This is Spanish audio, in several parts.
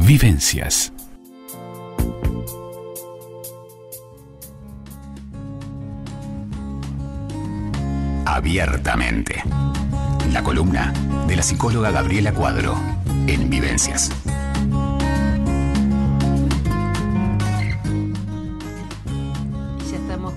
Vivencias. Abiertamente. La columna de la psicóloga Gabriela Cuadro en Vivencias.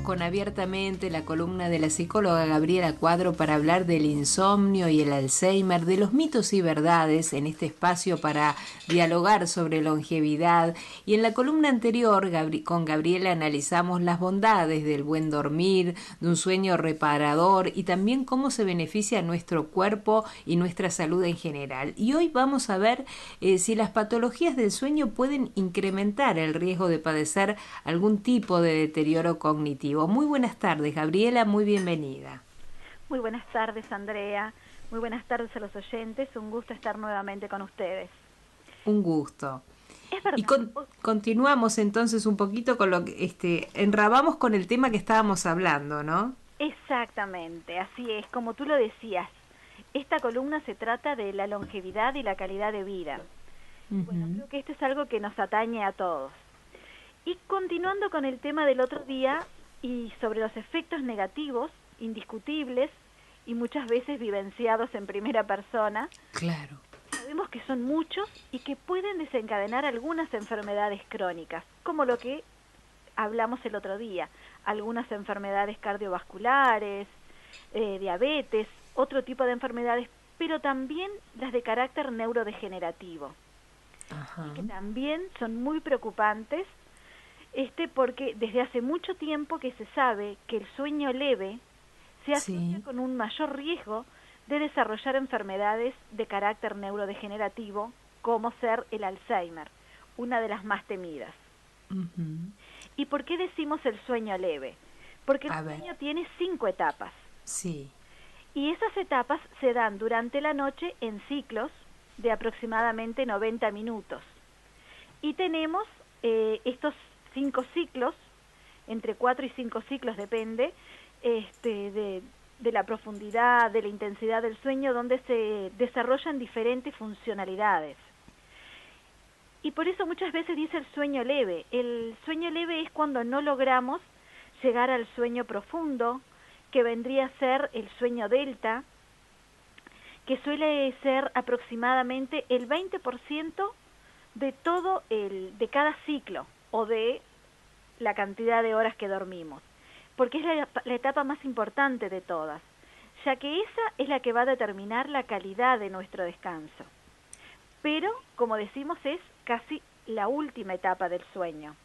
Con Abiertamente, la columna de la psicóloga Gabriela Cuadro para hablar del insomnio y el Alzheimer, de los mitos y verdades en este espacio para dialogar sobre longevidad. Y en la columna anterior con Gabriela analizamos las bondades del buen dormir, de un sueño reparador y también cómo se beneficia nuestro cuerpo y nuestra salud en general. Y hoy vamos a ver si las patologías del sueño pueden incrementar el riesgo de padecer algún tipo de deterioro cognitivo. Muy buenas tardes, Gabriela, muy bienvenida. Muy buenas tardes, Andrea. Muy buenas tardes a los oyentes. Un gusto estar nuevamente con ustedes. Un gusto. Es verdad. Y continuamos entonces un poquito con lo que enrabamos con el tema que estábamos hablando, ¿no? Exactamente, así es, como tú lo decías. Esta columna se trata de la longevidad y la calidad de vida. Bueno, creo que esto es algo que nos atañe a todos. Y continuando con el tema del otro día y sobre los efectos negativos, indiscutibles y muchas veces vivenciados en primera persona. Claro. Sabemos que son muchos y que pueden desencadenar algunas enfermedades crónicas, como lo que hablamos el otro día, algunas enfermedades cardiovasculares, diabetes, otro tipo de enfermedades, pero también las de carácter neurodegenerativo. Ajá. Que también son muy preocupantes, porque desde hace mucho tiempo que se sabe que el sueño leve se asocia con un mayor riesgo de desarrollar enfermedades de carácter neurodegenerativo, como ser el Alzheimer, una de las más temidas. ¿Y por qué decimos el sueño leve? Porque el sueño tiene 5 etapas. Sí. Y esas etapas se dan durante la noche en ciclos de aproximadamente 90 minutos. Y tenemos estos 5 ciclos, entre 4 y 5 ciclos depende, de la profundidad, de la intensidad del sueño, donde se desarrollan diferentes funcionalidades. Y por eso muchas veces dice el sueño leve. El sueño leve es cuando no logramos llegar al sueño profundo, que vendría a ser el sueño delta, que suele ser aproximadamente el 20% de de cada ciclo o de la cantidad de horas que dormimos, porque es la etapa más importante de todas, ya que esa es la que va a determinar la calidad de nuestro descanso. Pero, como decimos, es casi la última etapa del sueño.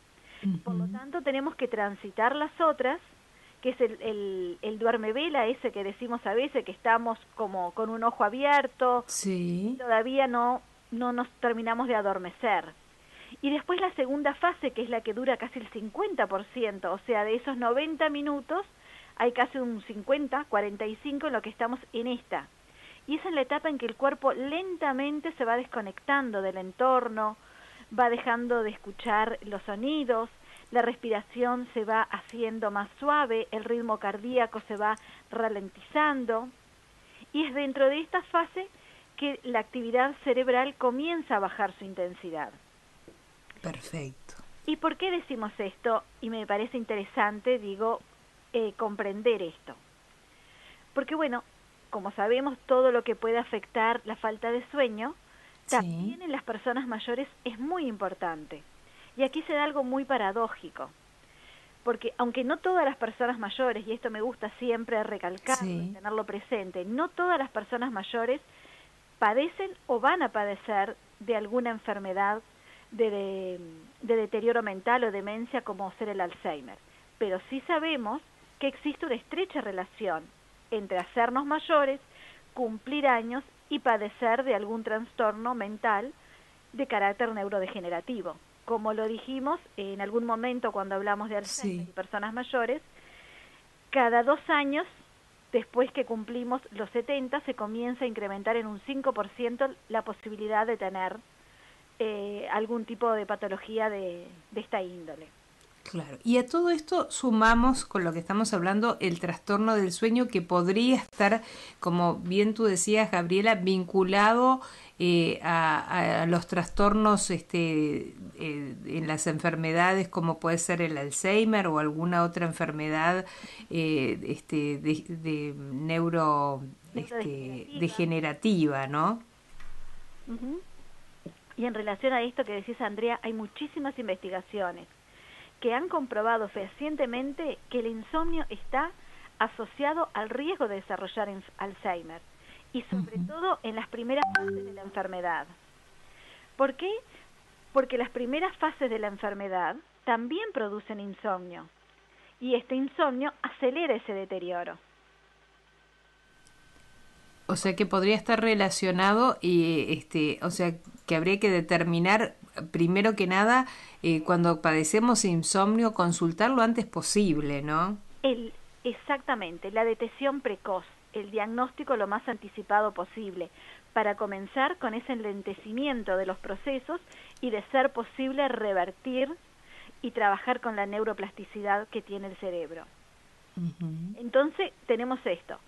Por lo tanto, tenemos que transitar las otras, que es el duermevela, ese que decimos a veces, que estamos como con un ojo abierto, y todavía no nos terminamos de adormecer. Y después la segunda fase, que es la que dura casi el 50%, o sea, de esos 90 minutos, hay casi un 50, 45 en lo que estamos en esta. Y esa es la etapa en que el cuerpo lentamente se va desconectando del entorno, va dejando de escuchar los sonidos, la respiración se va haciendo más suave, el ritmo cardíaco se va ralentizando. Y es dentro de esta fase que la actividad cerebral comienza a bajar su intensidad. Perfecto. ¿Y por qué decimos esto? Y me parece interesante, comprender esto. Porque bueno, como sabemos, todo lo que puede afectar la falta de sueño, también en las personas mayores es muy importante. Y aquí se da algo muy paradójico. Porque aunque no todas las personas mayores, y esto me gusta siempre recalcarlo y tenerlo presente, no todas las personas mayores padecen o van a padecer de alguna enfermedad de deterioro mental o demencia como ser el Alzheimer. Pero sí sabemos que existe una estrecha relación entre hacernos mayores, cumplir años y padecer de algún trastorno mental de carácter neurodegenerativo. Como lo dijimos en algún momento cuando hablamos de Alzheimer y personas mayores, cada 2 años, después que cumplimos los 70, se comienza a incrementar en un 5% la posibilidad de tener algún tipo de patología de esta índole. Claro, y a todo esto sumamos con lo que estamos hablando el trastorno del sueño que podría estar, como bien tú decías, Gabriela, vinculado a los trastornos en las enfermedades como puede ser el Alzheimer o alguna otra enfermedad de neuro degenerativa, ¿no? Uh-huh. Y en relación a esto que decís, Andrea, hay muchísimas investigaciones que han comprobado fehacientemente que el insomnio está asociado al riesgo de desarrollar Alzheimer y sobre todo en las primeras fases de la enfermedad. ¿Por qué? Porque las primeras fases de la enfermedad también producen insomnio y este insomnio acelera ese deterioro. O sea que podría estar relacionado y o sea que habría que determinar primero que nada cuando padecemos insomnio consultar lo antes posible, ¿no? Exactamente, la detección precoz, el diagnóstico lo más anticipado posible para comenzar con ese enlentecimiento de los procesos y de ser posible revertir y trabajar con la neuroplasticidad que tiene el cerebro. Uh-huh. Entonces tenemos esto,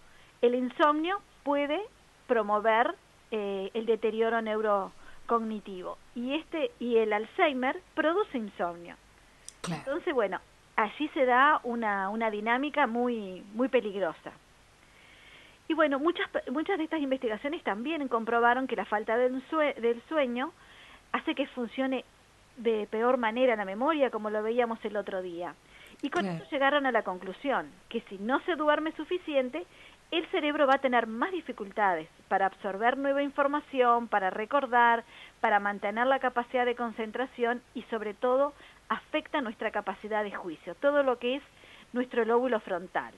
el insomnio puede promover el deterioro neurocognitivo y el Alzheimer produce insomnio. Claro. Entonces, bueno, allí se da una dinámica muy peligrosa. Y bueno, muchas de estas investigaciones también comprobaron que la falta del sueño hace que funcione de peor manera la memoria, como lo veíamos el otro día. Y con eso llegaron a la conclusión que si no se duerme suficiente, el cerebro va a tener más dificultades para absorber nueva información, para recordar, para mantener la capacidad de concentración y sobre todo afecta nuestra capacidad de juicio, todo lo que es nuestro lóbulo frontal.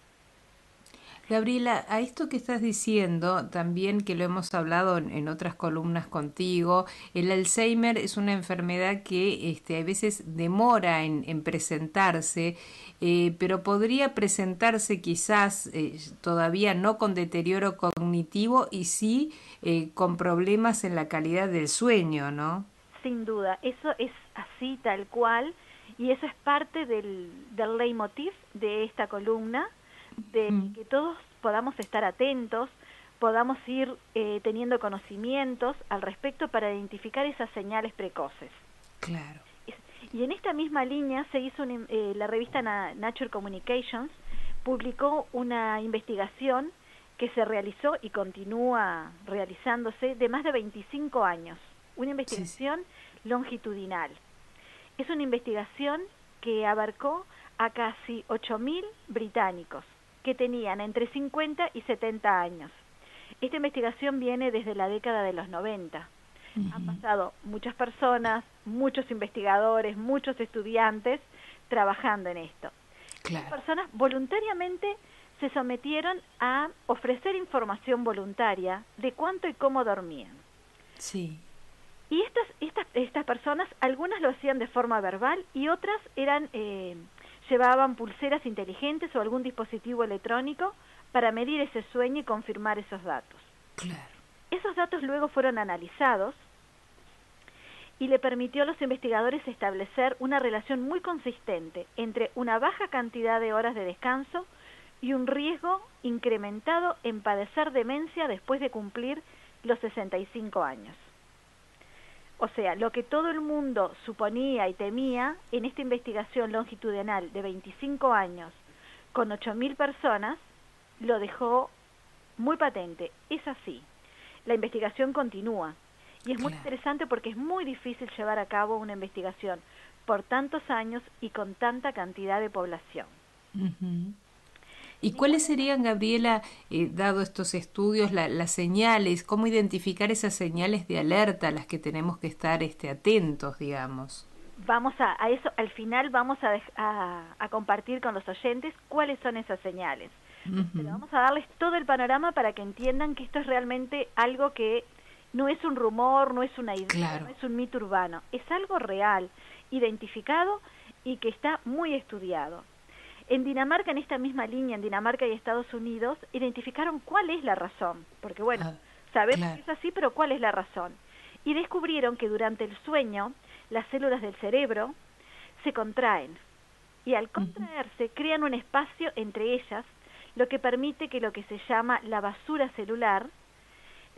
Gabriela, a esto que estás diciendo, también que lo hemos hablado en otras columnas contigo, el Alzheimer es una enfermedad que a veces demora en presentarse, pero podría presentarse quizás todavía no con deterioro cognitivo y sí con problemas en la calidad del sueño, ¿no? Sin duda, eso es así tal cual y eso es parte del leitmotiv de esta columna, de que todos podamos estar atentos, podamos ir teniendo conocimientos al respecto para identificar esas señales precoces. Claro. Y en esta misma línea se hizo la revista Nature Communications publicó una investigación que se realizó y continúa realizándose de más de 25 años, una investigación longitudinal. Es una investigación que abarcó a casi 8.000 británicos que tenían entre 50 y 70 años. Esta investigación viene desde la década de los 90. Uh-huh. Han pasado muchas personas, muchos investigadores, muchos estudiantes trabajando en esto. Claro. Las personas voluntariamente se sometieron a ofrecer información voluntaria de cuánto y cómo dormían. Sí. Y estas personas, algunas lo hacían de forma verbal y otras llevaban pulseras inteligentes o algún dispositivo electrónico para medir ese sueño y confirmar esos datos. Claro. Esos datos luego fueron analizados y le permitió a los investigadores establecer una relación muy consistente entre una baja cantidad de horas de descanso y un riesgo incrementado en padecer demencia después de cumplir los 65 años. O sea, lo que todo el mundo suponía y temía en esta investigación longitudinal de 25 años con 8.000 personas, lo dejó muy patente. Es así. La investigación continúa. Y es muy interesante porque es muy difícil llevar a cabo una investigación por tantos años y con tanta cantidad de población. Uh-huh. ¿Y cuáles serían, Gabriela, dado estos estudios, las señales, cómo identificar esas señales de alerta a las que tenemos que estar atentos, digamos? Vamos a eso, al final vamos a compartir con los oyentes cuáles son esas señales. Uh-huh. Pero vamos a darles todo el panorama para que entiendan que esto es realmente algo que no es un rumor, no es una idea, claro, no es un mito urbano, es algo real, identificado y que está muy estudiado. En Dinamarca, en esta misma línea, en Dinamarca y Estados Unidos, identificaron cuál es la razón, porque bueno, sabemos que es así, pero cuál es la razón. Y descubrieron que durante el sueño, las células del cerebro se contraen y al contraerse crean un espacio entre ellas, lo que permite que lo que se llama la basura celular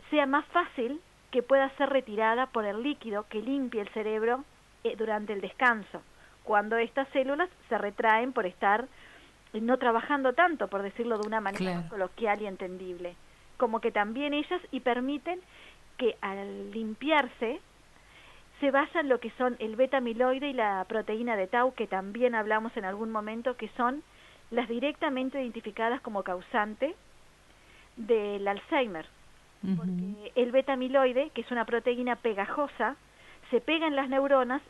sea más fácil que pueda ser retirada por el líquido que limpia el cerebro durante el descanso, cuando estas células se retraen por estar no trabajando tanto, por decirlo de una manera más coloquial y entendible, como que también ellas y permiten que al limpiarse se vayan lo que son el beta-amiloide y la proteína de tau, que también hablamos en algún momento, que son las directamente identificadas como causante del Alzheimer. Porque el beta-amiloide, que es una proteína pegajosa, se pega en las neuronas,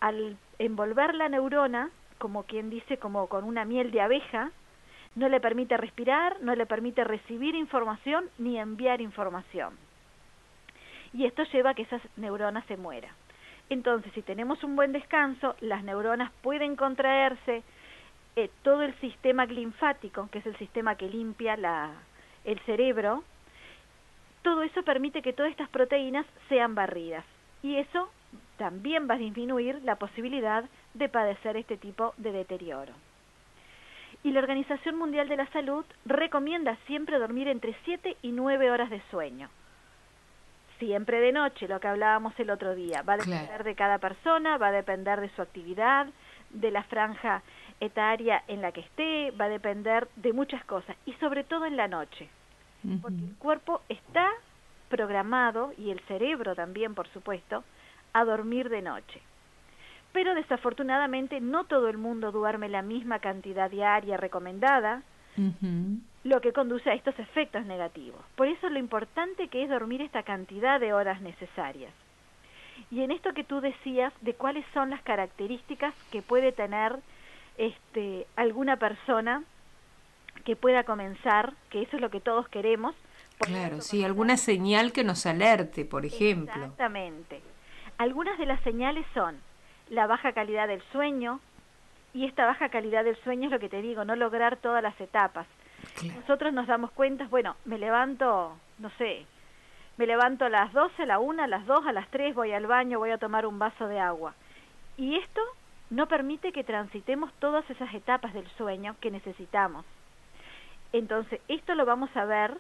al envolver la neurona, como quien dice, como con una miel de abeja, no le permite respirar, no le permite recibir información ni enviar información. Y esto lleva a que esas neuronas se mueran. Entonces, si tenemos un buen descanso, las neuronas pueden contraerse, todo el sistema linfático, que es el sistema que limpia el cerebro, todo eso permite que todas estas proteínas sean barridas. Y eso también va a disminuir la posibilidad de padecer este tipo de deterioro. Y la Organización Mundial de la Salud recomienda siempre dormir entre 7 y 9 horas de sueño. Siempre de noche, lo que hablábamos el otro día. Va a depender de cada persona, va a depender de su actividad, de la franja etaria en la que esté, va a depender de muchas cosas, y sobre todo en la noche. Porque el cuerpo está programado, y el cerebro también, por supuesto, a dormir de noche. Pero desafortunadamente no todo el mundo duerme la misma cantidad diaria recomendada, lo que conduce a estos efectos negativos. Por eso lo importante que es dormir esta cantidad de horas necesarias. Y en esto que tú decías de cuáles son las características que puede tener alguna persona que pueda comenzar, que eso es lo que todos queremos. Claro, sí, alguna señal que nos alerte, por ejemplo. Exactamente. Algunas de las señales son la baja calidad del sueño, y esta baja calidad del sueño es lo que te digo, no lograr todas las etapas. Claro. Nosotros nos damos cuenta, bueno, me levanto, no sé, me levanto a las 12, a la 1, a las 2, a las 3, voy al baño, voy a tomar un vaso de agua. Y esto no permite que transitemos todas esas etapas del sueño que necesitamos. Entonces, esto lo vamos a ver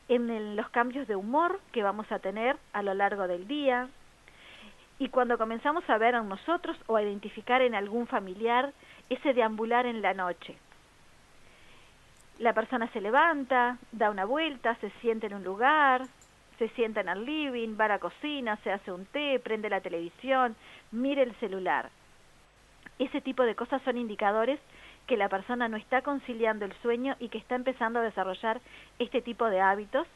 en los cambios de humor que vamos a tener a lo largo del día. Y cuando comenzamos a ver a nosotros o a identificar en algún familiar ese deambular en la noche. La persona se levanta, da una vuelta, se sienta en un lugar, se sienta en el living, va a la cocina, se hace un té, prende la televisión, mira el celular. Ese tipo de cosas son indicadores que la persona no está conciliando el sueño y que está empezando a desarrollar este tipo de hábitos,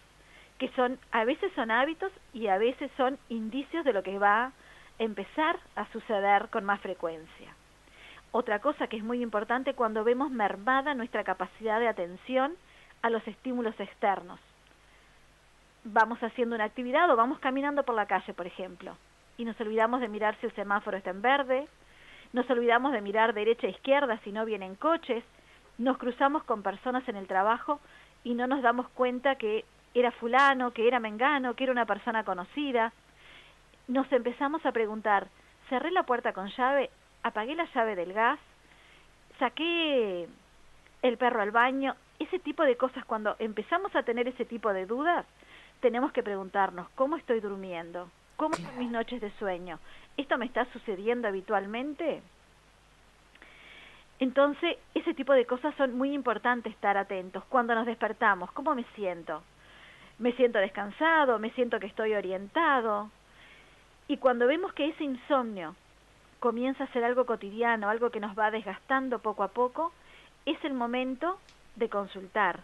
que a veces son hábitos y a veces son indicios de lo que va a empezar a suceder con más frecuencia. Otra cosa que es muy importante cuando vemos mermada nuestra capacidad de atención a los estímulos externos. Vamos haciendo una actividad o vamos caminando por la calle, por ejemplo, y nos olvidamos de mirar si el semáforo está en verde, nos olvidamos de mirar derecha e izquierda si no vienen coches, nos cruzamos con personas en el trabajo y no nos damos cuenta que era fulano, que era mengano, que era una persona conocida. Nos empezamos a preguntar, ¿cerré la puerta con llave? ¿Apagué la llave del gas? ¿Saqué el perro al baño? Ese tipo de cosas, cuando empezamos a tener ese tipo de dudas, tenemos que preguntarnos, ¿cómo estoy durmiendo? ¿Cómo son mis noches de sueño? ¿Esto me está sucediendo habitualmente? Entonces, ese tipo de cosas son muy importantes estar atentos. Cuando nos despertamos, ¿cómo me siento? ¿Me siento descansado? ¿Me siento que estoy orientado? Y cuando vemos que ese insomnio comienza a ser algo cotidiano, algo que nos va desgastando poco a poco, es el momento de consultar.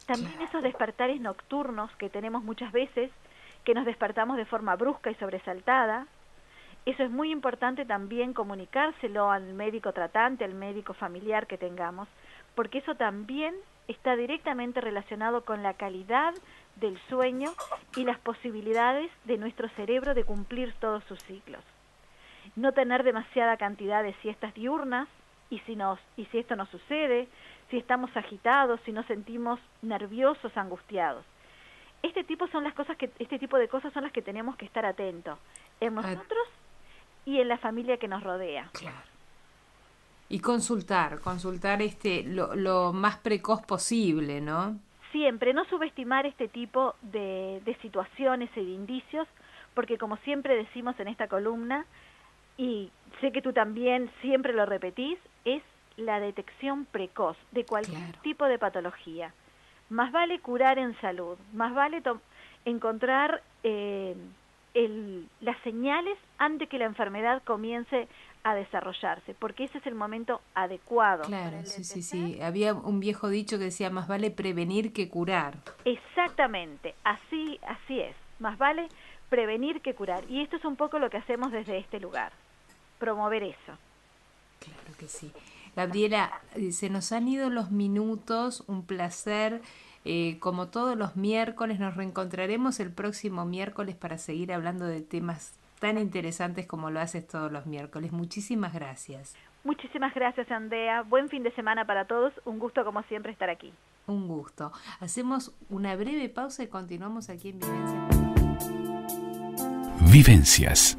También esos despertares nocturnos que tenemos muchas veces, que nos despertamos de forma brusca y sobresaltada, eso es muy importante también comunicárselo al médico tratante, al médico familiar que tengamos, porque eso también está directamente relacionado con la calidad del sueño y las posibilidades de nuestro cerebro de cumplir todos sus ciclos. No tener demasiada cantidad de siestas diurnas, y si esto nos sucede, si estamos agitados, si nos sentimos nerviosos, angustiados. Este tipo de cosas son las que tenemos que estar atentos en nosotros y en la familia que nos rodea. Claro. Y consultar lo más precoz posible, ¿no? Siempre, no subestimar este tipo de situaciones y de indicios, porque como siempre decimos en esta columna, y sé que tú también siempre lo repetís, es la detección precoz de cualquier tipo de patología. Más vale curar en salud, más vale encontrar las señales antes que la enfermedad comience a desarrollarse, porque ese es el momento adecuado. Claro, sí. Había un viejo dicho que decía, más vale prevenir que curar. Exactamente, así es. Más vale prevenir que curar. Y esto es un poco lo que hacemos desde este lugar, promover eso. Claro que sí. Gabriela, se nos han ido los minutos, un placer. Como todos los miércoles, nos reencontraremos el próximo miércoles para seguir hablando de temas tan interesantes como lo haces todos los miércoles. Muchísimas gracias. Muchísimas gracias, Andrea. Buen fin de semana para todos. Un gusto, como siempre, estar aquí. Un gusto. Hacemos una breve pausa y continuamos aquí en Vivencias. Vivencias.